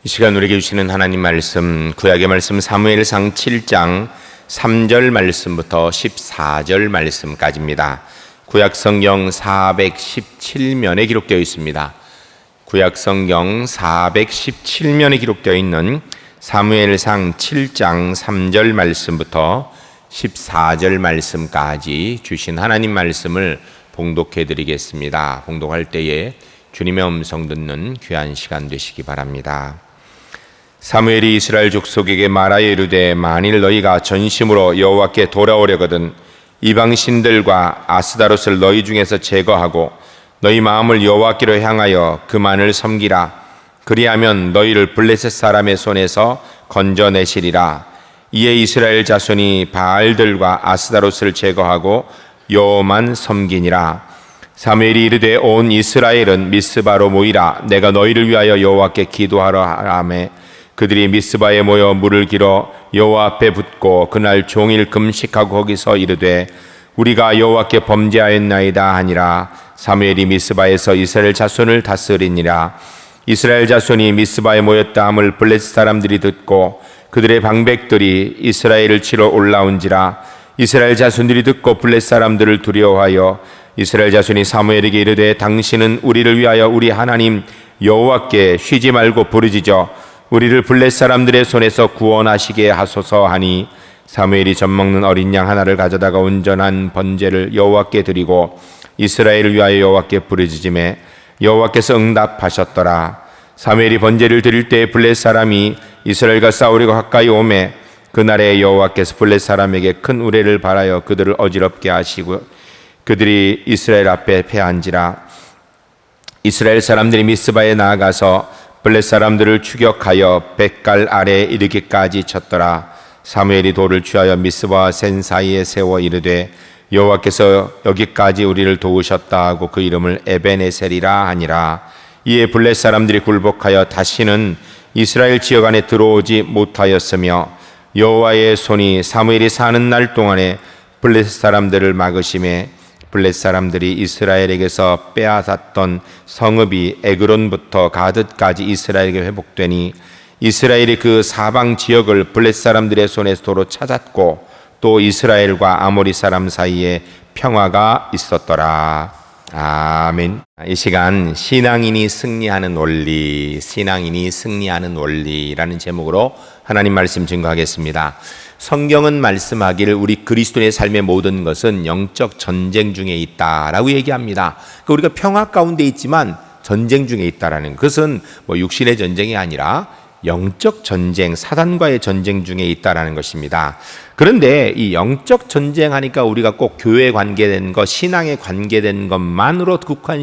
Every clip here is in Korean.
이 시간 우리에게 주시는 하나님 말씀, 구약의 말씀 사무엘상 7장 3절 말씀부터 14절 말씀까지입니다. 구약 성경 417면에 기록되어 있습니다. 구약 성경 417면에 기록되어 있는 사무엘상 7장 3절 말씀부터 14절 말씀까지 주신 하나님 말씀을 봉독해 드리겠습니다. 봉독할 때에 주님의 음성 듣는 귀한 시간 되시기 바랍니다. 사무엘이 이스라엘 족속에게 말하여 이르되 만일 너희가 전심으로 여호와께 돌아오려거든 이방 신들과 아스다롯을 너희 중에서 제거하고 너희 마음을 여호와께로 향하여 그만을 섬기라. 그리하면 너희를 블레셋 사람의 손에서 건져내시리라. 이에 이스라엘 자손이 바알들과 아스다롯을 제거하고 여호와만 섬기니라. 사무엘이 이르되 온 이스라엘은 미스바로 모이라. 내가 너희를 위하여 여호와께 기도하라 하매 그들이 미스바에 모여 물을 길어 여호와 앞에 붓고 그날 종일 금식하고 거기서 이르되 우리가 여호와께 범죄하였나이다 하니라. 사무엘이 미스바에서 이스라엘 자손을 다스리니라. 이스라엘 자손이 미스바에 모였다 함을 블레셋 사람들이 듣고 그들의 방백들이 이스라엘을 치러 올라온지라. 이스라엘 자손들이 듣고 블레셋 사람들을 두려워하여 이스라엘 자손이 사무엘에게 이르되 당신은 우리를 위하여 우리 하나님 여호와께 쉬지 말고 부르짖어 우리를 블레셋 사람들의 손에서 구원하시게 하소서 하니 사무엘이 젖먹는 어린 양 하나를 가져다가 온전한 번제를 여호와께 드리고 이스라엘을 위하여 여호와께 부르짖음에 여호와께서 응답하셨더라. 사무엘이 번제를 드릴 때 블레셋 사람이 이스라엘과 싸우려고 가까이 오매 그날에 여호와께서 블레셋 사람에게 큰 우레를 발하여 그들을 어지럽게 하시고 그들이 이스라엘 앞에 패한지라. 이스라엘 사람들이 미스바에 나아가서 블레셋 사람들을 추격하여 벳갈 아래에 이르기까지 쳤더라. 사무엘이 돌을 취하여 미스바와 센 사이에 세워 이르되 여호와께서 여기까지 우리를 도우셨다 하고 그 이름을 에벤에셀이라 하니라. 이에 블레셋 사람들이 굴복하여 다시는 이스라엘 지역 안에 들어오지 못하였으며 여호와의 손이 사무엘이 사는 날 동안에 블레셋 사람들을 막으심에 블레셋 사람들이 이스라엘에게서 빼앗았던 성읍이 에그론부터 가드까지 이스라엘에게 회복되니 이스라엘이 그 사방 지역을 블레셋 사람들의 손에서 도로 찾았고 또 이스라엘과 아모리 사람 사이에 평화가 있었더라. 아멘. 이 시간 신앙인이 승리하는 원리, 신앙인이 승리하는 원리라는 제목으로 하나님 말씀 증거하겠습니다. 성경은 말씀하기를 우리 그리스도인의 삶의 모든 것은 영적 전쟁 중에 있다라고 얘기합니다. 그러니까 우리가 평화 가운데 있지만 전쟁 중에 있다라는 것은 육신의 전쟁이 아니라 영적 전쟁, 사단과의 전쟁 중에 있다라는 것입니다. 그런데 이 영적 전쟁 하니까 우리가 꼭 교회에 관계된 것, 신앙에 관계된 것만으로 국한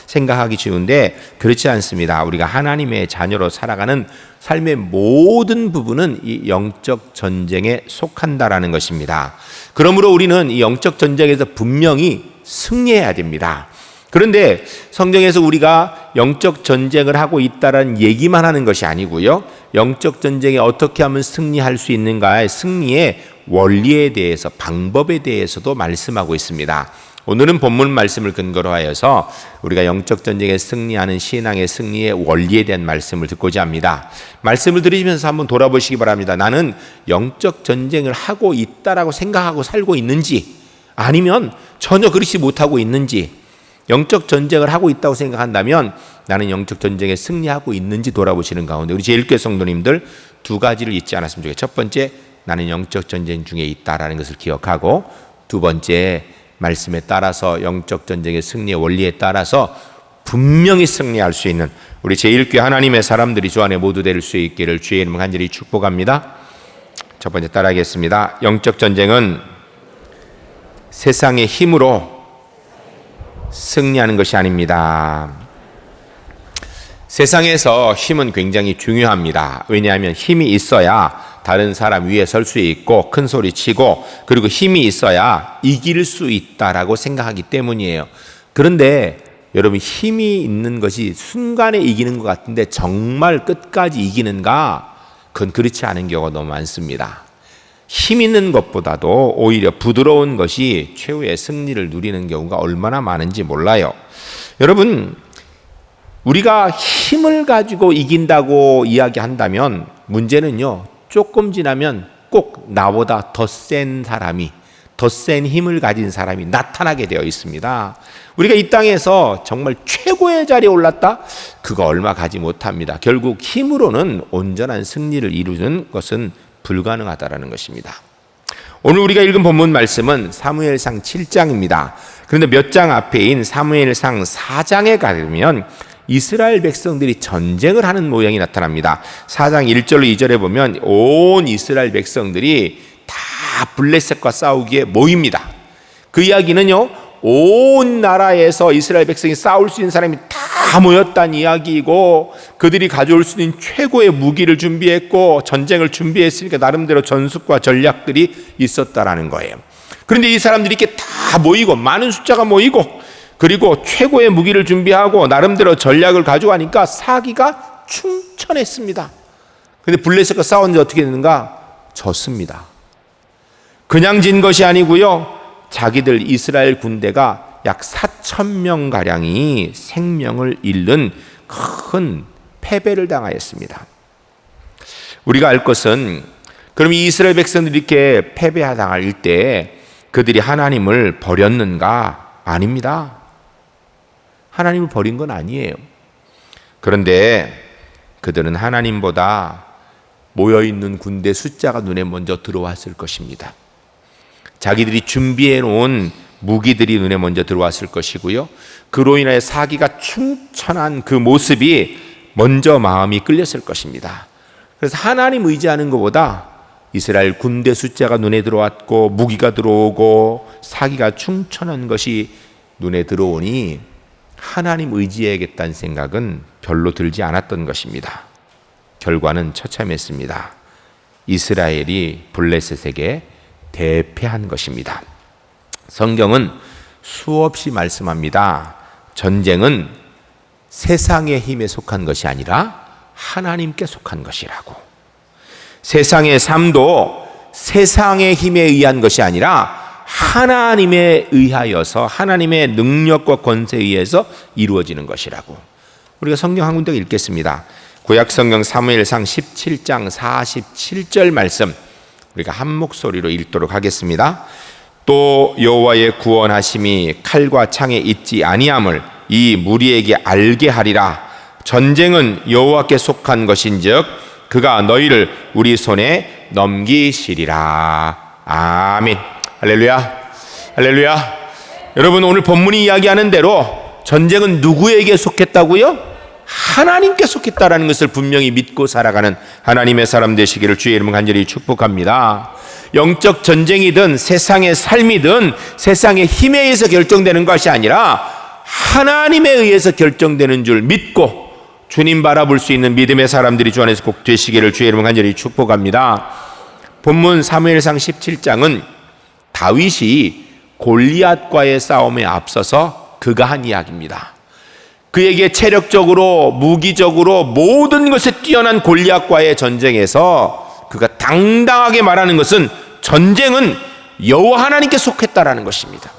생각하기 쉬운데 그렇지 않습니다. 우리가 하나님의 자녀로 살아가는 삶의 모든 부분은 이 영적 전쟁에 속한다라는 것입니다. 그러므로 우리는 이 영적 전쟁에서 분명히 승리해야 됩니다. 그런데 성경에서 우리가 영적 전쟁을 하고 있다는 얘기만 하는 것이 아니고요. 영적 전쟁에 어떻게 하면 승리할 수 있는가의 승리의 원리에 대해서, 방법에 대해서도 말씀하고 있습니다. 오늘은 본문 말씀을 근거로 하여서 우리가 영적 전쟁에 승리하는 신앙의 승리의 원리에 대한 말씀을 듣고자 합니다. 말씀을 들으시면서 한번 돌아보시기 바랍니다. 나는 영적 전쟁을 하고 있다라고 생각하고 살고 있는지 아니면 전혀 그렇지 못하고 있는지, 영적 전쟁을 하고 있다고 생각한다면 나는 영적 전쟁에 승리하고 있는지 돌아보시는 가운데 우리 제1교회 성도님들 두 가지를 잊지 않았으면 좋겠어요. 첫 번째, 나는 영적 전쟁 중에 있다라는 것을 기억하고, 두 번째, 말씀에 따라서 영적 전쟁의 승리의 원리에 따라서 분명히 승리할 수 있는 우리 제1교회 하나님의 사람들이 주 안에 모두 될 수 있기를 주의 이름으로 간절히 축복합니다. 첫 번째 따라하겠습니다. 영적 전쟁은 세상의 힘으로 승리하는 것이 아닙니다. 세상에서 힘은 굉장히 중요합니다. 왜냐하면 힘이 있어야 다른 사람 위에 설 수 있고 큰 소리 치고, 그리고 힘이 있어야 이길 수 있다라고 생각하기 때문이에요. 그런데 여러분, 힘이 있는 것이 순간에 이기는 것 같은데 정말 끝까지 이기는가? 그건 그렇지 않은 경우가 너무 많습니다. 힘 있는 것보다도 오히려 부드러운 것이 최후의 승리를 누리는 경우가 얼마나 많은지 몰라요. 여러분, 우리가 힘을 가지고 이긴다고 이야기한다면 문제는요, 조금 지나면 꼭 나보다 더 센 사람이, 더 센 힘을 가진 사람이 나타나게 되어 있습니다. 우리가 이 땅에서 정말 최고의 자리에 올랐다? 그거 얼마 가지 못합니다. 결국 힘으로는 온전한 승리를 이루는 것은 불가능하다라는 것입니다. 오늘 우리가 읽은 본문 말씀은 사무엘상 7장입니다. 그런데 몇 장 앞에인 사무엘상 4장에 가면 이스라엘 백성들이 전쟁을 하는 모양이 나타납니다. 4장 1절로 2절에 보면 온 이스라엘 백성들이 다 블레셋과 싸우기에 모입니다. 그 이야기는요, 온 나라에서 이스라엘 백성이 싸울 수 있는 사람이 다 모였다는 이야기이고, 그들이 가져올 수 있는 최고의 무기를 준비했고 전쟁을 준비했으니까 나름대로 전술과 전략들이 있었다라는 거예요. 그런데 이 사람들이 이렇게 다 모이고, 많은 숫자가 모이고, 그리고 최고의 무기를 준비하고 나름대로 전략을 가져가니까 사기가 충천했습니다. 그런데 블레셋과 싸웠는데 어떻게 됐는가? 졌습니다. 그냥 진 것이 아니고요, 자기들 이스라엘 군대가 약 4,000명 가량이 생명을 잃는 큰 패배를 당하였습니다. 우리가 알 것은, 그럼 이 이스라엘 백성들이 이렇게 패배당할 때 그들이 하나님을 버렸는가? 아닙니다. 하나님을 버린 건 아니에요. 그런데 그들은 하나님보다 모여있는 군대 숫자가 눈에 먼저 들어왔을 것입니다. 자기들이 준비해 놓은 무기들이 눈에 먼저 들어왔을 것이고요, 그로 인하여 사기가 충천한 그 모습이 먼저 마음이 끌렸을 것입니다. 그래서 하나님 의지하는 것보다 이스라엘 군대 숫자가 눈에 들어왔고 무기가 들어오고 사기가 충천한 것이 눈에 들어오니 하나님 의지해야겠다는 생각은 별로 들지 않았던 것입니다. 결과는 처참했습니다. 이스라엘이 블레셋에게 대패한 것입니다. 성경은 수없이 말씀합니다. 전쟁은 세상의 힘에 속한 것이 아니라 하나님께 속한 것이라고. 세상의 삶도 세상의 힘에 의한 것이 아니라 하나님에 의하여서, 하나님의 능력과 권세에 의해서 이루어지는 것이라고. 우리가 성경 한 군데 읽겠습니다. 구약 성경 사무엘상 17장 47절 말씀, 우리가 한 목소리로 읽도록 하겠습니다. 또 여호와의 구원하심이 칼과 창에 있지 아니함을 이 무리에게 알게 하리라. 전쟁은 여호와께 속한 것인즉 그가 너희를 우리 손에 넘기시리라. 아멘. 할렐루야, 할렐루야. 여러분, 오늘 본문이 이야기하는 대로 전쟁은 누구에게 속했다고요? 하나님께 속했다라는 것을 분명히 믿고 살아가는 하나님의 사람 되시기를 주의 이름으로 간절히 축복합니다. 영적 전쟁이든 세상의 삶이든 세상의 힘에 의해서 결정되는 것이 아니라 하나님에 의해서 결정되는 줄 믿고 주님 바라볼 수 있는 믿음의 사람들이 주 안에서 꼭 되시기를 주의 이름으로 간절히 축복합니다. 본문 사무엘상 17장은 다윗이 골리앗과의 싸움에 앞서서 그가 한 이야기입니다. 그에게 체력적으로, 무기적으로 모든 것에 뛰어난 골리앗과의 전쟁에서 그가 당당하게 말하는 것은 전쟁은 여호와 하나님께 속했다라는 것입니다.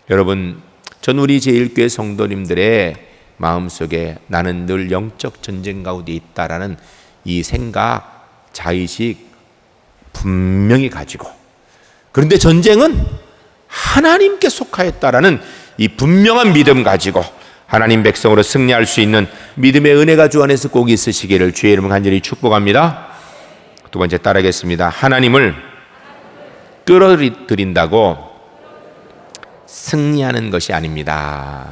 여러분, 전 우리 제1교회 성도님들의 마음속에 나는 늘 영적 전쟁 가운데 있다라는 이 생각, 자의식 분명히 가지고, 그런데 전쟁은 하나님께 속하였다라는 이 분명한 믿음 가지고 하나님 백성으로 승리할 수 있는 믿음의 은혜가 주 안에서 꼭 있으시기를 주의 이름으로 간절히 축복합니다. 두 번째 따르겠습니다. 하나님을 끌어들인다고 승리하는 것이 아닙니다.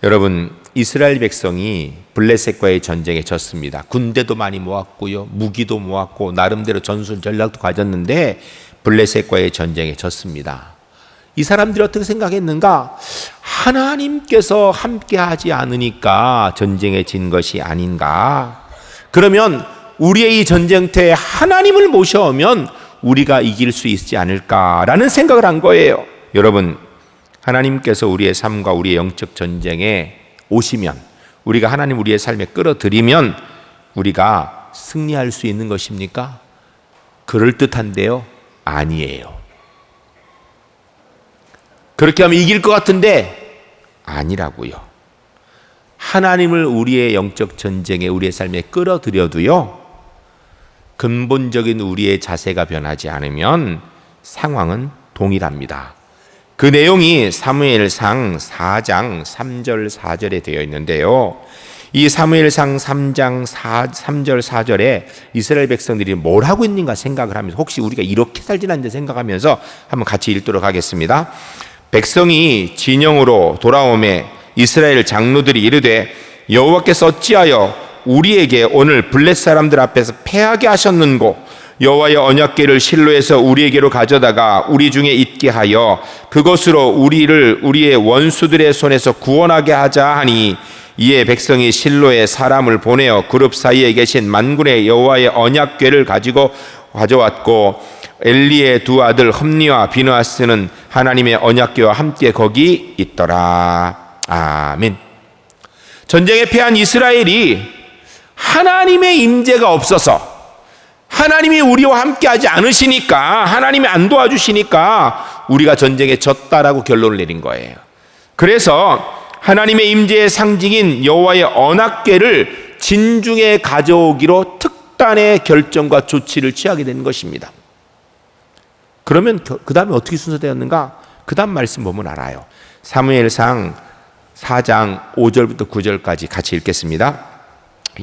여러분, 이스라엘 백성이 블레셋과의 전쟁에 졌습니다. 군대도 많이 모았고요, 무기도 모았고 나름대로 전술 전략도 가졌는데 블레셋과의 전쟁에 졌습니다. 이 사람들이 어떻게 생각했는가? 하나님께서 함께하지 않으니까 전쟁에 진 것이 아닌가? 그러면 우리의 이 전쟁터에 하나님을 모셔오면 우리가 이길 수 있지 않을까라는 생각을 한 거예요. 여러분, 하나님께서 우리의 삶과 우리의 영적 전쟁에 오시면, 우리가 하나님 우리의 삶에 끌어들이면 우리가 승리할 수 있는 것입니까? 그럴듯한데요? 아니에요. 그렇게 하면 이길 것 같은데 아니라고요. 하나님을 우리의 영적 전쟁에, 우리의 삶에 끌어들여도요, 근본적인 우리의 자세가 변하지 않으면 상황은 동일합니다. 그 내용이 사무엘상 4장 3절 4절에 되어 있는데요, 이 사무엘상 3장 3절 4절에 이스라엘 백성들이 뭘 하고 있는가 생각을 하면서, 혹시 우리가 이렇게 살진 않는데 생각하면서 한번 같이 읽도록 하겠습니다. 백성이 진영으로 돌아오매 이스라엘 장로들이 이르되 여호와께서 어찌하여 우리에게 오늘 블렛 사람들 앞에서 패하게 하셨는고, 여호와의 언약궤를 실로에서 우리에게로 가져다가 우리 중에 있게 하여 그것으로 우리를 우리의 원수들의 손에서 구원하게 하자 하니, 이에 백성이 실로에 사람을 보내어 그룹 사이에 계신 만군의 여호와의 언약궤를 가져왔고, 엘리의 두 아들 흠니와 비느하스는 하나님의 언약궤와 함께 거기 있더라. 아멘. 전쟁에 패한 이스라엘이 하나님의 임재가 없어서, 하나님이 우리와 함께하지 않으시니까, 하나님이 안 도와주시니까 우리가 전쟁에 졌다라고 결론을 내린 거예요. 그래서 하나님의 임재의 상징인 여호와의 언약궤를 진중에 가져오기로 특단의 결정과 조치를 취하게 된 것입니다. 그러면 그 다음에 어떻게 순서되었는가? 그 다음 말씀 보면 알아요. 사무엘상 4장 5절부터 9절까지 같이 읽겠습니다.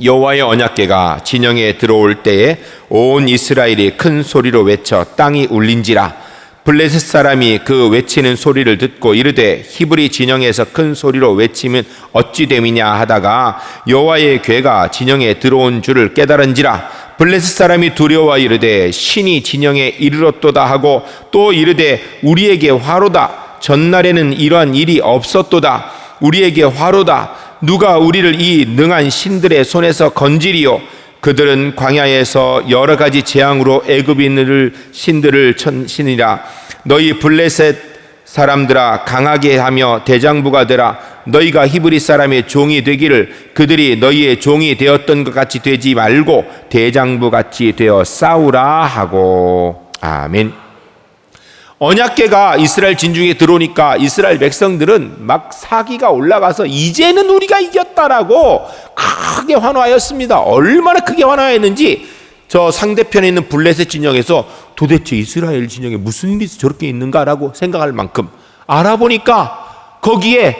여호와의 언약궤가 진영에 들어올 때에 온 이스라엘이 큰 소리로 외쳐 땅이 울린지라. 블레셋 사람이 그 외치는 소리를 듣고 이르되 히브리 진영에서 큰 소리로 외치면 어찌 됨이냐 하다가 여호와의 궤가 진영에 들어온 줄을 깨달은지라. 블레셋 사람이 두려워 이르되 신이 진영에 이르렀도다 하고, 또 이르되 우리에게 화로다. 전날에는 이러한 일이 없었도다. 우리에게 화로다. 누가 우리를 이 능한 신들의 손에서 건지리요. 그들은 광야에서 여러 가지 재앙으로 애굽인을 신들을 치니라. 너희 블레셋 사람들아, 강하게 하며 대장부가 되라. 너희가 히브리 사람의 종이 되기를 그들이 너희의 종이 되었던 것 같이 되지 말고 대장부 같이 되어 싸우라 하고. 아멘. 언약궤가 이스라엘 진중에 들어오니까 이스라엘 백성들은 막 사기가 올라가서 이제는 우리가 이겼다라고 크게 환호하였습니다. 얼마나 크게 환호했는지 저 상대편에 있는 블레셋 진영에서 도대체 이스라엘 진영에 무슨 일이 저렇게 있는가라고 생각할 만큼 알아보니까 거기에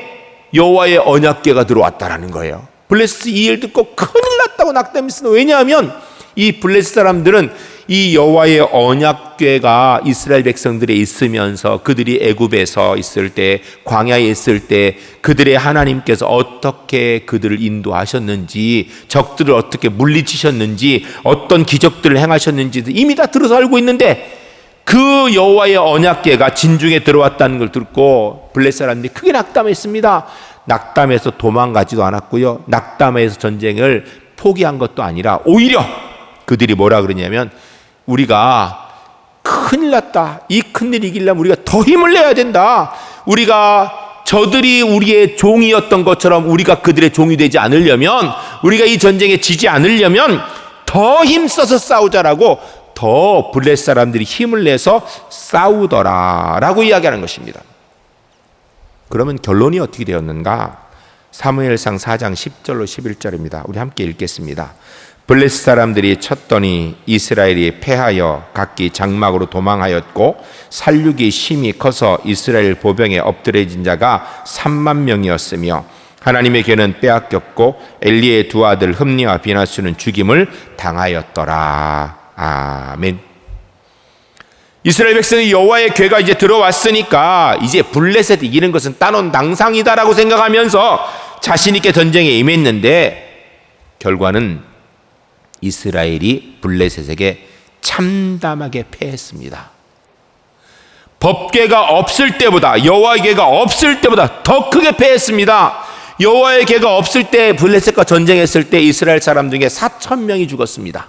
여호와의 언약궤가 들어왔다라는 거예요. 블레셋 이 일 듣고 큰일 났다고 낙담했습니다. 왜냐하면 이 블레셋 사람들은 이 여호와의 언약궤가 이스라엘 백성들에 있으면서 그들이 애굽에서 있을 때, 광야에 있을 때 그들의 하나님께서 어떻게 그들을 인도하셨는지, 적들을 어떻게 물리치셨는지, 어떤 기적들을 행하셨는지 이미 다 들어서 알고 있는데, 그 여호와의 언약궤가 진중에 들어왔다는 걸 듣고 블레셋 사람들이 크게 낙담했습니다. 낙담해서 도망가지도 않았고요, 낙담해서 전쟁을 포기한 것도 아니라 오히려 그들이 뭐라 그러냐면, 우리가 큰일 났다, 이 큰일 이기려면 우리가 더 힘을 내야 된다, 우리가 저들이 우리의 종이었던 것처럼 우리가 그들의 종이 되지 않으려면, 우리가 이 전쟁에 지지 않으려면 더 힘써서 싸우자라고 더 블레셋 사람들이 힘을 내서 싸우더라라고 이야기하는 것입니다. 그러면 결론이 어떻게 되었는가? 사무엘상 4장 10절로 11절입니다. 우리 함께 읽겠습니다. 블레셋 사람들이 쳤더니 이스라엘이 패하여 각기 장막으로 도망하였고, 살육이 심히 커서 이스라엘 보병에 엎드려진 자가 3만 명이었으며 하나님의 궤는 빼앗겼고 엘리의 두 아들 흠니와 비나스는 죽임을 당하였더라. 아멘. 이스라엘 백성이 여호와의 궤가 이제 들어왔으니까 이제 블레셋 이기는 것은 따놓은 당상이다라고 생각하면서 자신 있게 전쟁에 임했는데, 결과는 이스라엘이 블레셋에게 참담하게 패했습니다. 법궤가 없을 때보다, 여호와의 궤가 없을 때보다 더 크게 패했습니다. 여호와의 궤가 없을 때, 블레셋과 전쟁했을 때 이스라엘 사람 중에 4,000명이 죽었습니다.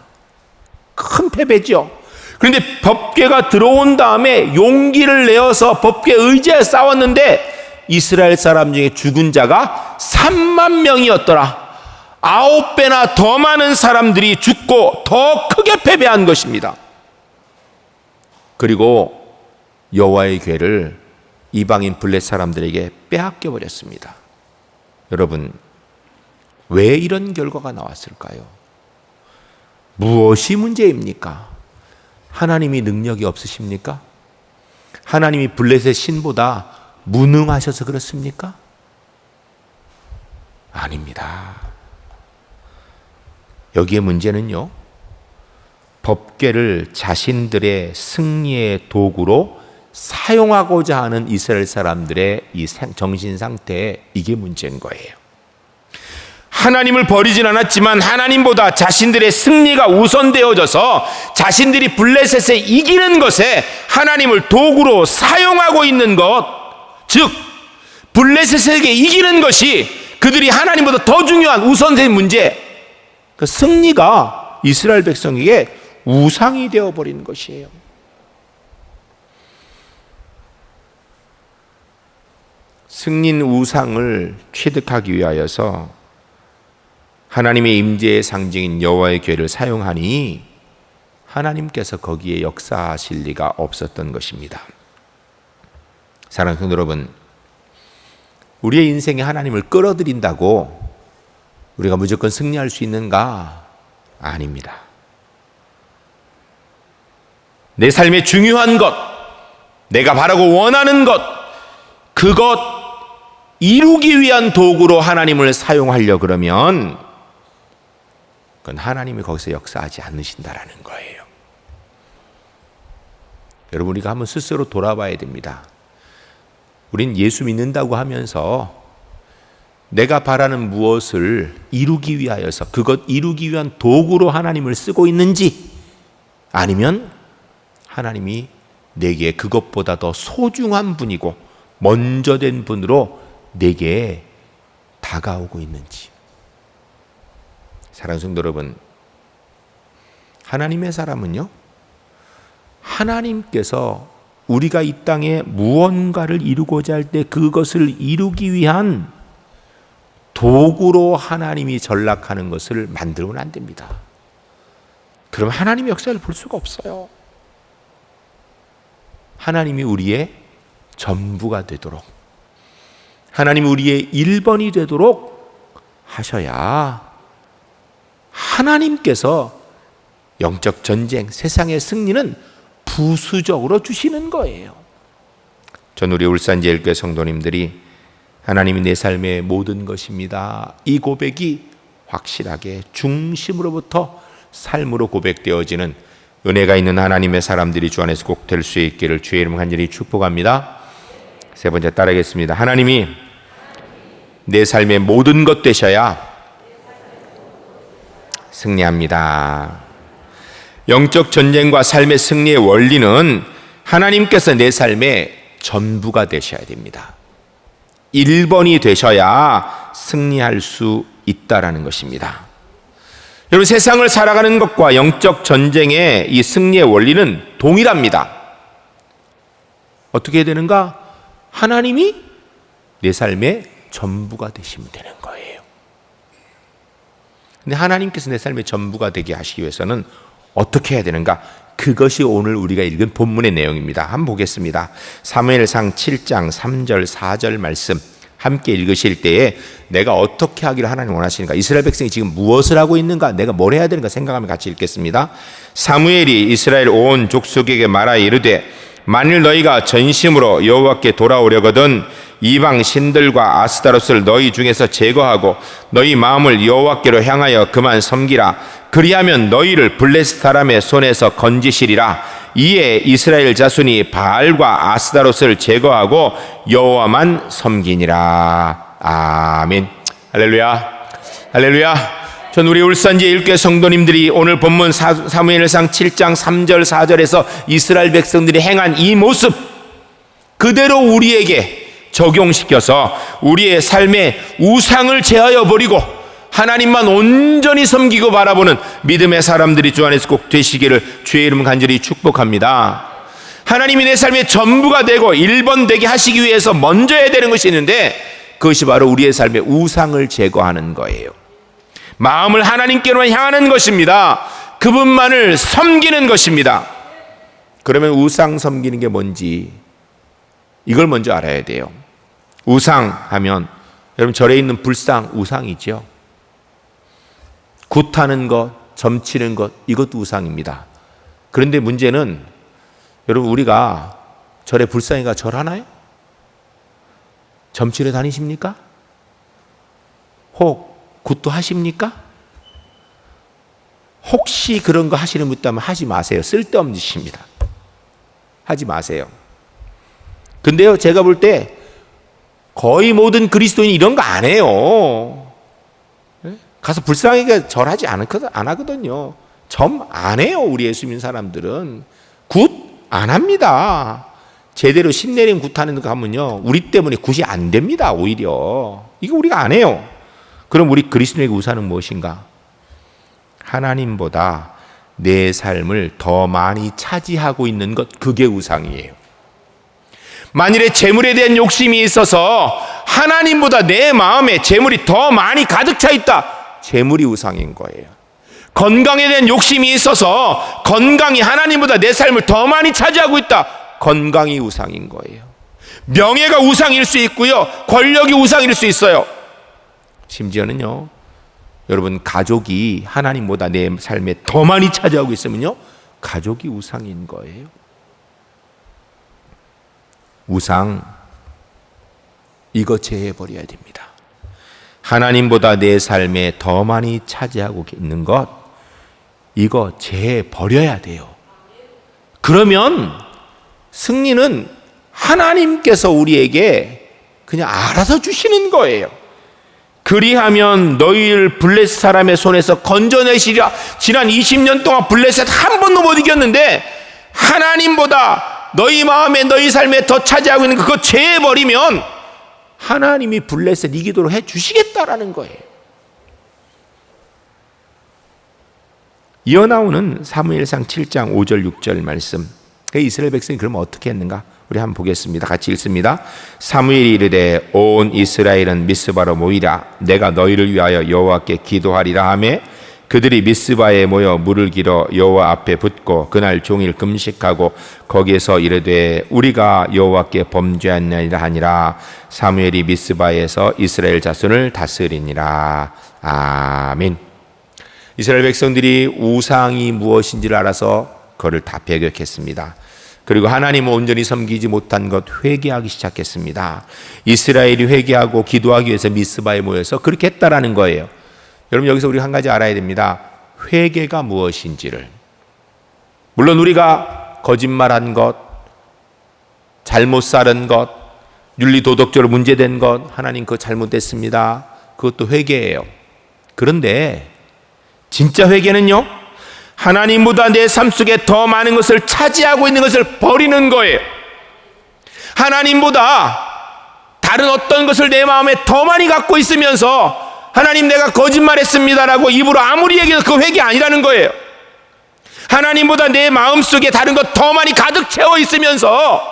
큰 패배죠. 그런데 법궤가 들어온 다음에 용기를 내어서 법궤 의지해 싸웠는데 이스라엘 사람 중에 죽은 자가 3만 명이었더라. 9배나 더 많은 사람들이 죽고 더 크게 패배한 것입니다. 그리고 여호와의 궤를 이방인 블레셋 사람들에게 빼앗겨 버렸습니다. 여러분, 왜 이런 결과가 나왔을까요? 무엇이 문제입니까? 하나님이 능력이 없으십니까? 하나님이 블레셋 신보다 무능하셔서 그렇습니까? 아닙니다. 여기에 문제는요, 법궤를 자신들의 승리의 도구로 사용하고자 하는 이스라엘 사람들의 이 정신 상태에 이게 문제인 거예요. 하나님을 버리진 않았지만 하나님보다 자신들의 승리가 우선되어져서 자신들이 블레셋에 이기는 것에 하나님을 도구로 사용하고 있는 것, 즉 블레셋에게 이기는 것이 그들이 하나님보다 더 중요한 우선된 문제, 그 승리가 이스라엘 백성에게 우상이 되어버리는 것이에요. 승린 우상을 취득하기 위하여서 하나님의 임재의 상징인 여호와의 궤를 사용하니 하나님께서 거기에 역사하실 리가 없었던 것입니다. 사랑하는 성도 여러분, 우리의 인생에 하나님을 끌어들인다고 우리가 무조건 승리할 수 있는가? 아닙니다. 내 삶의 중요한 것, 내가 바라고 원하는 것, 그것 이루기 위한 도구로 하나님을 사용하려 그러면 그건 하나님이 거기서 역사하지 않으신다라는 거예요. 여러분, 우리가 한번 스스로 돌아봐야 됩니다. 우린 예수 믿는다고 하면서 내가 바라는 무엇을 이루기 위하여서 그것 이루기 위한 도구로 하나님을 쓰고 있는지, 아니면 하나님이 내게 그것보다 더 소중한 분이고 먼저 된 분으로 내게 다가오고 있는지. 사랑하는 성도 여러분, 하나님의 사람은요, 하나님께서 우리가 이 땅에 무언가를 이루고자 할 때 그것을 이루기 위한 도구로 하나님이 전락하는 것을 만들면 안 됩니다. 그럼 하나님의 역사를 볼 수가 없어요. 하나님이 우리의 전부가 되도록, 하나님이 우리의 1번이 되도록 하셔야 하나님께서 영적 전쟁, 세상의 승리는 부수적으로 주시는 거예요. 전 우리 울산제일교회 성도님들이 하나님이 내 삶의 모든 것입니다, 이 고백이 확실하게 중심으로부터 삶으로 고백되어지는 은혜가 있는 하나님의 사람들이 주 안에서 꼭 될 수 있기를 주의 이름 간절히 축복합니다. 세 번째 따르겠습니다. 하나님이 내 삶의 모든 것 되셔야 승리합니다. 영적 전쟁과 삶의 승리의 원리는 하나님께서 내 삶의 전부가 되셔야 됩니다. 1번이 되셔야 승리할 수 있다라는 것입니다. 여러분, 세상을 살아가는 것과 영적 전쟁의 이 승리의 원리는 동일합니다. 어떻게 되는가? 하나님이 내 삶의 전부가 되시면 되는 거예요. 근데 하나님께서 내 삶의 전부가 되게 하시기 위해서는 어떻게 해야 되는가? 그것이 오늘 우리가 읽은 본문의 내용입니다. 한번 보겠습니다. 사무엘상 7장 3절 4절 말씀 함께 읽으실 때에 내가 어떻게 하기를 하나님 원하시는가, 이스라엘 백성이 지금 무엇을 하고 있는가, 내가 뭘 해야 되는가 생각하며 같이 읽겠습니다. 사무엘이 이스라엘 온 족속에게 말하여 이르되 만일 너희가 전심으로 여호와께 돌아오려거든 이방 신들과 아스타롯을 너희 중에서 제거하고 너희 마음을 여호와께로 향하여 그만 섬기라. 그리하면 너희를 블레셋 사람의 손에서 건지시리라. 이에 이스라엘 자손이 바알과 아스타롯을 제거하고 여호와만 섬기니라. 아멘. 할렐루야. 할렐루야. 전 우리 울산제일교회 성도님들이 오늘 본문 사무엘상 7장 3절 4절에서 이스라엘 백성들이 행한 이 모습 그대로 우리에게 적용시켜서 우리의 삶의 우상을 제하여 버리고 하나님만 온전히 섬기고 바라보는 믿음의 사람들이 주 안에서 꼭 되시기를 주의 이름 간절히 축복합니다. 하나님이 내 삶의 전부가 되고 1번 되게 하시기 위해서 먼저 해야 되는 것이 있는데 그것이 바로 우리의 삶의 우상을 제거하는 거예요. 마음을 하나님께로만 향하는 것입니다. 그분만을 섬기는 것입니다. 그러면 우상 섬기는 게 뭔지 이걸 먼저 알아야 돼요. 우상 하면 여러분 절에 있는 불상 우상이죠. 굿하는 것, 점치는 것, 이것도 우상입니다. 그런데 문제는 여러분, 우리가 절에 불쌍히 가 절하나요? 점치러 다니십니까? 혹 굿도 하십니까? 혹시 그런 거 하시는 분 있다면 하지 마세요. 쓸데없는 짓입니다. 하지 마세요. 근데요, 제가 볼 때 거의 모든 그리스도인이 이런 거 안 해요. 가서 불쌍하게 절하지 안 하거든요. 점 안 해요. 우리 예수 믿는 사람들은 굿 안 합니다. 제대로 신내림 굿하는 거 가면요, 우리 때문에 굿이 안 됩니다. 오히려 이거 우리가 안 해요. 그럼 우리 그리스도인에게 우상은 무엇인가? 하나님보다 내 삶을 더 많이 차지하고 있는 것, 그게 우상이에요. 만일에 재물에 대한 욕심이 있어서 하나님보다 내 마음에 재물이 더 많이 가득 차 있다, 재물이 우상인 거예요. 건강에 대한 욕심이 있어서 건강이 하나님보다 내 삶을 더 많이 차지하고 있다, 건강이 우상인 거예요. 명예가 우상일 수 있고요, 권력이 우상일 수 있어요. 심지어는요, 여러분, 가족이 하나님보다 내 삶에 더 많이 차지하고 있으면요, 가족이 우상인 거예요. 우상, 이거 제해버려야 됩니다. 하나님보다 내 삶에 더 많이 차지하고 있는 것, 이거 제해버려야 돼요. 그러면 승리는 하나님께서 우리에게 그냥 알아서 주시는 거예요. 그리하면 너희를 블레셋 사람의 손에서 건져내시리라. 지난 20년 동안 블레셋 한 번도 못 이겼는데 하나님보다 너희 마음에 너희 삶에 더 차지하고 있는 그거 제해버리면 하나님이 블레셋 이기도록 해주시겠다라는 거예요. 이어나오는 사무엘상 7장 5절 6절 말씀, 이스라엘 백성이 그러면 어떻게 했는가? 우리 한번 보겠습니다. 같이 읽습니다. 사무엘이 이르되 온 이스라엘은 미스바로 모이라. 내가 너희를 위하여 여호와께 기도하리라 하며 그들이 미스바에 모여 물을 길어 여호와 앞에 붓고 그날 종일 금식하고 거기에서 이르되 우리가 여호와께 범죄하니라 하니라. 사무엘이 미스바에서 이스라엘 자손을 다스리니라. 아멘. 이스라엘 백성들이 우상이 무엇인지를 알아서 그를 다 배격했습니다. 그리고 하나님을 온전히 섬기지 못한 것 회개하기 시작했습니다. 이스라엘이 회개하고 기도하기 위해서 미스바에 모여서 그렇게 했다라는 거예요. 여러분, 여기서 우리가 한 가지 알아야 됩니다. 회개가 무엇인지를. 물론 우리가 거짓말한 것, 잘못 살은 것, 윤리도덕적으로 문제된 것, 하나님 그거 잘못됐습니다, 그것도 회개예요. 그런데 진짜 회개는요, 하나님보다 내 삶 속에 더 많은 것을 차지하고 있는 것을 버리는 거예요. 하나님보다 다른 어떤 것을 내 마음에 더 많이 갖고 있으면서 하나님 내가 거짓말했습니다라고 입으로 아무리 얘기해도 그 회개 아니라는 거예요. 하나님보다 내 마음속에 다른 것 더 많이 가득 채워 있으면서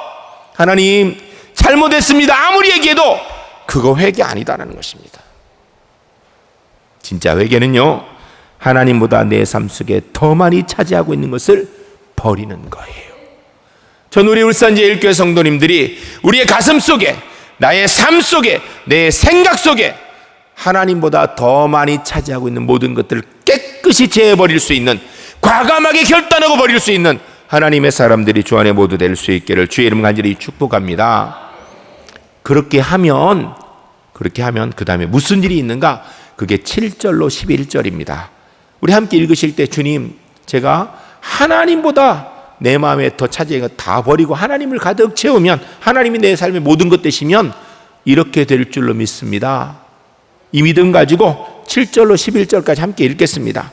하나님 잘못했습니다 아무리 얘기해도 그거 회개 아니다라는 것입니다. 진짜 회개는요, 하나님보다 내 삶 속에 더 많이 차지하고 있는 것을 버리는 거예요. 전 우리 울산제일교회 성도님들이 우리의 가슴 속에, 나의 삶 속에, 내 생각 속에 하나님보다 더 많이 차지하고 있는 모든 것들을 깨끗이 제해버릴 수 있는, 과감하게 결단하고 버릴 수 있는 하나님의 사람들이 주 안에 모두 될 수 있기를 주의 이름 간절히 축복합니다. 그렇게 하면 그 다음에 무슨 일이 있는가? 그게 7절로 11절입니다. 우리 함께 읽으실 때, 주님, 제가 하나님보다 내 마음에 더 차지한 것 다 버리고 하나님을 가득 채우면, 하나님이 내 삶의 모든 것 되시면 이렇게 될 줄로 믿습니다. 이 믿음 가지고 7절로 11절까지 함께 읽겠습니다.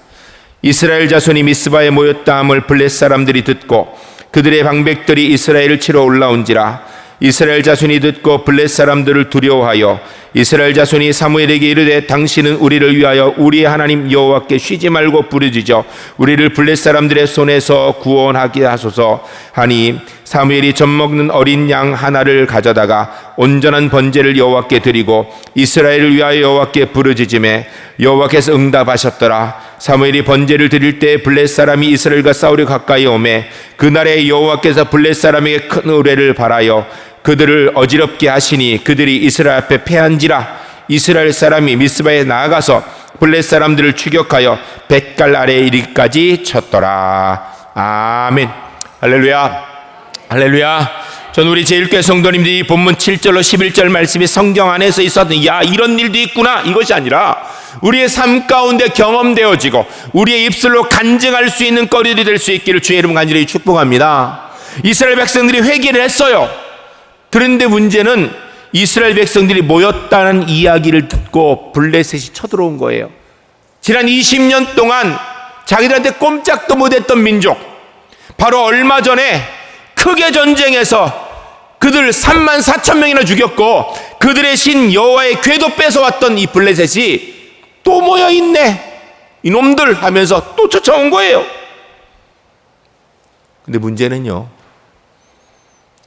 이스라엘 자손이 미스바에 모였다 함을 블레셋 사람들이 듣고 그들의 방백들이 이스라엘을 치러 올라온지라. 이스라엘 자손이 듣고 블레셋 사람들을 두려워하여 이스라엘 자손이 사무엘에게 이르되 당신은 우리를 위하여 우리의 하나님 여호와께 쉬지 말고 부르짖어 우리를 블레셋 사람들의 손에서 구원하게 하소서 하니, 사무엘이 젖먹는 어린 양 하나를 가져다가 온전한 번제를 여호와께 드리고 이스라엘을 위하여 여호와께 부르짖음에 여호와께서 응답하셨더라. 사무엘이 번제를 드릴 때 블레셋 사람이 이스라엘과 싸우려 가까이 오매 그날에 여호와께서 블레셋 사람에게 큰 의뢰를 발하여 그들을 어지럽게 하시니 그들이 이스라엘 앞에 패한지라. 이스라엘 사람이 미스바에 나아가서 블레셋 사람들을 추격하여 벳갈 아래에 이르기까지 쳤더라. 아멘. 할렐루야. 할렐루야. 전 우리 제1교회 성도님들이 본문 7절로 11절 말씀이 성경 안에서 있었던 이런 일도 있구나, 이것이 아니라 우리의 삶 가운데 경험되어지고 우리의 입술로 간증할 수 있는 거리들이 될 수 있기를 주의 이름 간절히 축복합니다. 이스라엘 백성들이 회개를 했어요. 그런데 문제는 이스라엘 백성들이 모였다는 이야기를 듣고 블레셋이 쳐들어온 거예요. 지난 20년 동안 자기들한테 꼼짝도 못했던 민족, 바로 얼마 전에 크게 전쟁에서 그들 34,000명이나 죽였고 그들의 신 여호와의 궤도 뺏어왔던 이 블레셋이 또 모여있네, 이놈들 하면서 또 쫓아온 거예요. 근데 문제는요,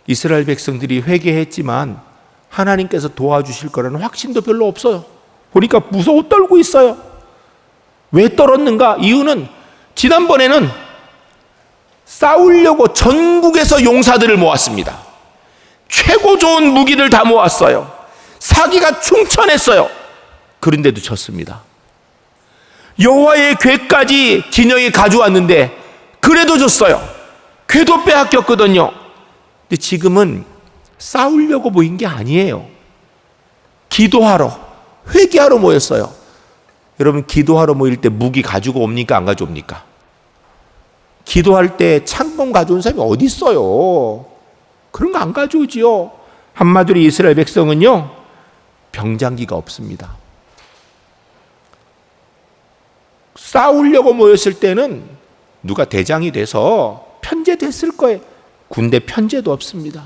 이스라엘 백성들이 회개했지만 하나님께서 도와주실 거라는 확신도 별로 없어요. 보니까 무서워 떨고 있어요. 왜 떨었는가? 이유는 지난번에는 싸우려고 전국에서 용사들을 모았습니다. 최고 좋은 무기를 다 모았어요. 사기가 충천했어요. 그런데도 졌습니다. 여호와의 궤까지 진영이 가져왔는데 그래도 졌어요. 궤도 빼앗겼거든요. 근데 지금은 싸우려고 모인 게 아니에요. 기도하러, 회개하러 모였어요. 여러분, 기도하러 모일 때 무기 가지고 옵니까, 안 가져옵니까? 기도할 때 창검 가져온 사람이 어디 있어요? 그런 거 안 가져오지요. 한마디로 이스라엘 백성은요, 병장기가 없습니다. 싸우려고 모였을 때는 누가 대장이 돼서 편제됐을 거예요. 군대 편제도 없습니다.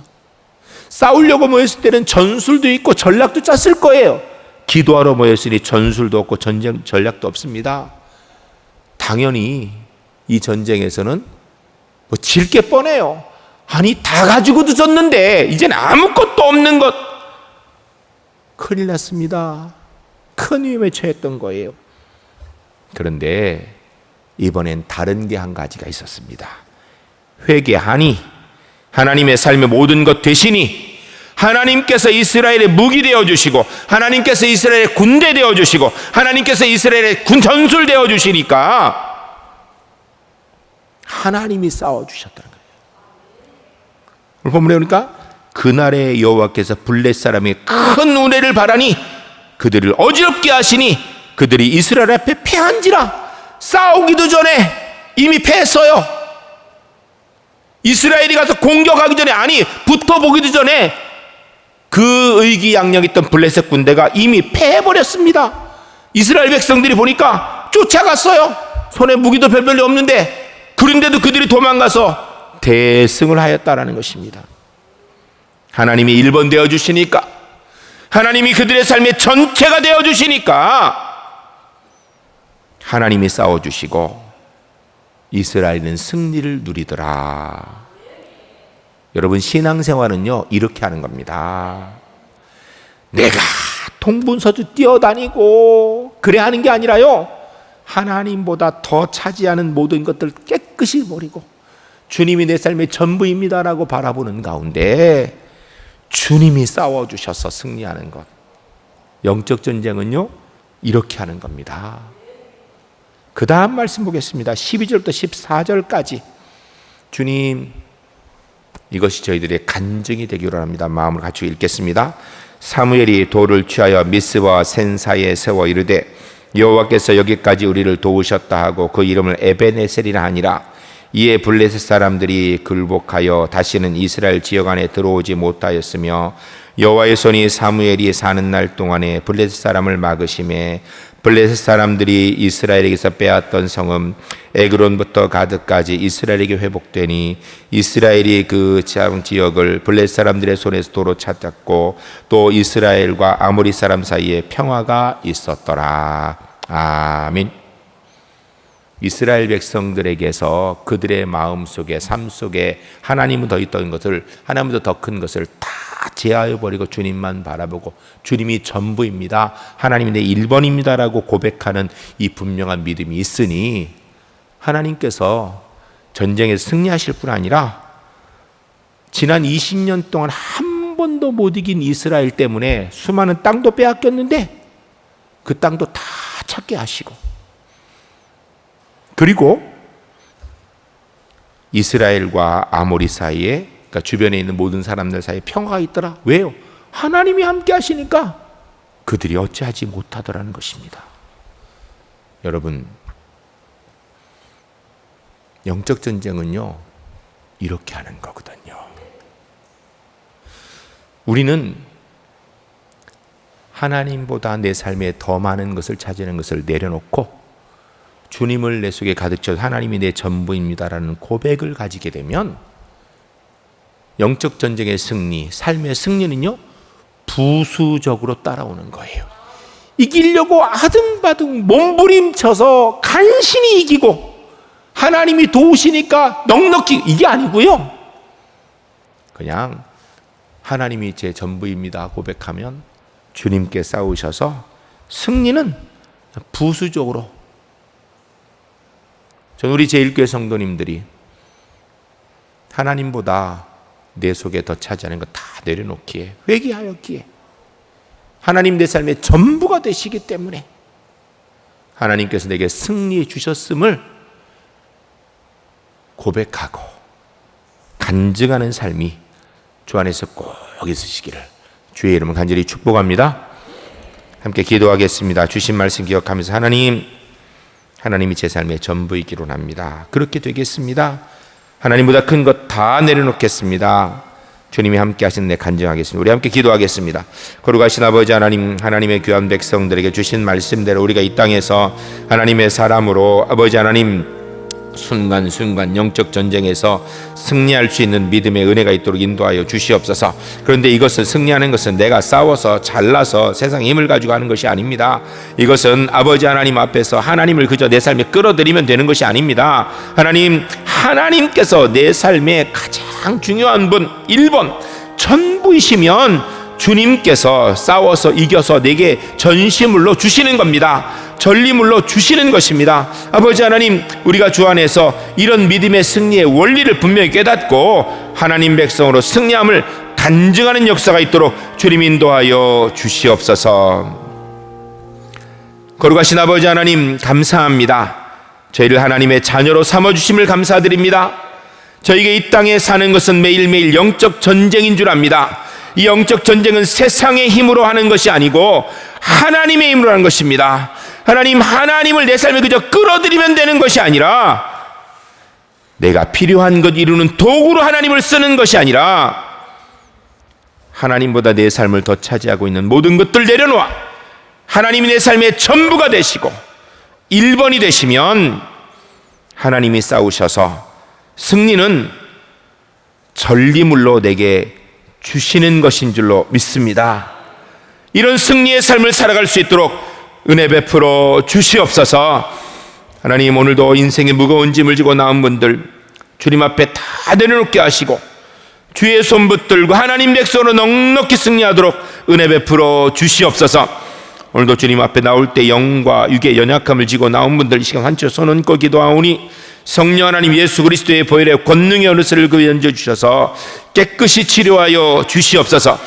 싸우려고 모였을 때는 전술도 있고 전략도 짰을 거예요. 기도하러 모였으니 전술도 없고 전쟁 전략도 없습니다. 당연히 이 전쟁에서는 뭐 질 게 뻔해요. 아니, 다 가지고도 졌는데 이제는 아무것도 없는 것. 큰일 났습니다. 큰 위험에 처했던 거예요. 그런데 이번엔 다른 게 한 가지가 있었습니다. 회개하니 하나님의 삶의 모든 것 되시니 하나님께서 이스라엘의 무기 되어주시고 하나님께서 이스라엘의 군대 되어주시고 하나님께서 이스라엘의 군 전술 되어주시니까 하나님이 싸워주셨다는 거예요. 오늘 본문에 보니까 그날에 여호와께서 블레셋 사람의 큰 은혜를 바라니 그들을 어지럽게 하시니 그들이 이스라엘 앞에 패한지라. 싸우기도 전에 이미 패했어요. 이스라엘이 가서 공격하기 전에, 아니 붙어보기도 전에 그 의기양양했던 블레셋 군대가 이미 패해버렸습니다. 이스라엘 백성들이 보니까 쫓아갔어요. 손에 무기도 별별이 없는데, 그런데도 그들이 도망가서 대승을 하였다라는 것입니다. 하나님이 1번 되어주시니까, 하나님이 그들의 삶의 전체가 되어주시니까 하나님이 싸워주시고 이스라엘은 승리를 누리더라. 여러분, 신앙생활은요 이렇게 하는 겁니다. 내가 통분서주 뛰어다니고 그래 하는 게 아니라요, 하나님보다 더 차지하는 모든 것들 깨끗이 버리고 주님이 내 삶의 전부입니다라고 바라보는 가운데 주님이 싸워주셔서 승리하는 것. 영적 전쟁은요 이렇게 하는 겁니다. 그 다음 말씀 보겠습니다. 12절부터 14절까지. 주님, 이것이 저희들의 간증이 되기를 합니다. 마음을 갖추고 읽겠습니다. 사무엘이 돌을 취하여 미스와 센 사이에 세워 이르되 여호와께서 여기까지 우리를 도우셨다 하고 그 이름을 에베네셀이라 하니라. 이에 블레셋 사람들이 굴복하여 다시는 이스라엘 지역 안에 들어오지 못하였으며 여호와의 손이 사무엘이 사는 날 동안에 블레셋 사람을 막으심에 블레셋 사람들이 이스라엘에게서 빼앗던 성읍 에그론부터 가드까지 이스라엘에게 회복되니 이스라엘이 그 지역을 블레셋 사람들의 손에서 도로 찾았고 또 이스라엘과 아모리 사람 사이에 평화가 있었더라. 아멘. 이스라엘 백성들에게서 그들의 마음속에 삶 속에 하나님은 더 있던 것을, 하나님보다 더 큰 것을 다 제하여 버리고 주님만 바라보고 주님이 전부입니다, 하나님이 내 1번입니다라고 고백하는 이 분명한 믿음이 있으니 하나님께서 전쟁에서 승리하실 뿐 아니라 지난 20년 동안 한 번도 못 이긴 이스라엘 때문에 수많은 땅도 빼앗겼는데 그 땅도 다 찾게 하시고, 그리고 이스라엘과 아모리 사이에, 그러니까 주변에 있는 모든 사람들 사이에 평화가 있더라. 왜요? 하나님이 함께 하시니까 그들이 어찌하지 못하더라는 것입니다. 여러분, 영적 전쟁은요, 이렇게 하는 거거든요. 우리는 하나님보다 내 삶에 더 많은 것을 찾는 것을 내려놓고 주님을 내 속에 가득 채워 하나님이 내 전부입니다라는 고백을 가지게 되면 영적 전쟁의 승리, 삶의 승리는요, 부수적으로 따라오는 거예요. 이기려고 아등바등 몸부림쳐서 간신히 이기고 하나님이 도우시니까 넉넉히, 이게 아니고요, 그냥 하나님이 제 전부입니다 고백하면 주님께 싸우셔서 승리는 부수적으로. 저는 우리 제1교회 성도님들이 하나님보다 내 속에 더 차지하는 거 다 내려놓기에, 회개하였기에, 하나님 내 삶의 전부가 되시기 때문에 하나님께서 내게 승리해 주셨음을 고백하고 간증하는 삶이 주 안에서 꼭 있으시기를 주의 이름을 간절히 축복합니다. 함께 기도하겠습니다. 주신 말씀 기억하면서 하나님이 제 삶의 전부이기로 합니다. 그렇게 되겠습니다. 하나님보다 큰 것 다 내려놓겠습니다. 주님이 함께 하시는 데 간증하겠습니다. 우리 함께 기도하겠습니다. 거룩하신 아버지 하나님, 하나님의 귀한 백성들에게 주신 말씀대로 우리가 이 땅에서 하나님의 사람으로 아버지 하나님 순간순간 영적 전쟁에서 승리할 수 있는 믿음의 은혜가 있도록 인도하여 주시옵소서. 그런데 이것은, 승리하는 것은 내가 싸워서 잘나서 세상의 힘을 가지고 하는 것이 아닙니다. 이것은 아버지 하나님 앞에서 하나님을 그저 내 삶에 끌어들이면 되는 것이 아닙니다. 하나님께서 내 삶의 가장 중요한 분, 1번 전부이시면 주님께서 싸워서 이겨서 내게 전시물로 주시는 겁니다. 전리물로 주시는 것입니다. 아버지 하나님, 우리가 주 안에서 이런 믿음의 승리의 원리를 분명히 깨닫고 하나님 백성으로 승리함을 간증하는 역사가 있도록 주님 인도하여 주시옵소서. 거룩하신 아버지 하나님, 감사합니다. 저희를 하나님의 자녀로 삼아주심을 감사드립니다. 저희가 이 땅에 사는 것은 매일매일 영적 전쟁인 줄 압니다. 이 영적 전쟁은 세상의 힘으로 하는 것이 아니고 하나님의 힘으로 하는 것입니다. 하나님을 내 삶에 그저 끌어들이면 되는 것이 아니라, 내가 필요한 것 이루는 도구로 하나님을 쓰는 것이 아니라, 하나님보다 내 삶을 더 차지하고 있는 모든 것들 내려놓아 하나님이 내 삶의 전부가 되시고 1번이 되시면 하나님이 싸우셔서 승리는 전리물로 내게 주시는 것인 줄로 믿습니다. 이런 승리의 삶을 살아갈 수 있도록 은혜 베풀어 주시옵소서. 하나님, 오늘도 인생의 무거운 짐을 지고 나온 분들 주님 앞에 다 내려놓게 하시고 주의 손 붙들고 하나님 백성으로 넉넉히 승리하도록 은혜 베풀어 주시옵소서. 오늘도 주님 앞에 나올 때 영과 육의 연약함을 지고 나온 분들 이 시간 한쪽 손 얹고 기도하오니 성령 하나님 예수 그리스도의 보혈의 권능의 은혜를 그 위에 얹어주셔서 깨끗이 치료하여 주시옵소서.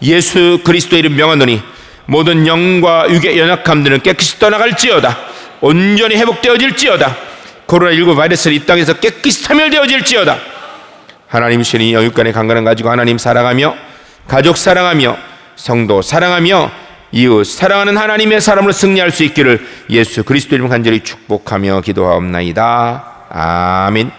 예수 그리스도의 이름 명하노니 모든 영과 육의 연약함들은 깨끗이 떠나갈지어다. 온전히 회복되어질지어다. 코로나19 바이러스를 이 땅에서 깨끗이 사멸되어질지어다. 하나님 신이 영육간의 강건함 가지고 하나님 사랑하며 가족 사랑하며 성도 사랑하며 이웃 사랑하는 하나님의 사람으로 승리할 수 있기를 예수 그리스도 이름 간절히 축복하며 기도하옵나이다. 아멘.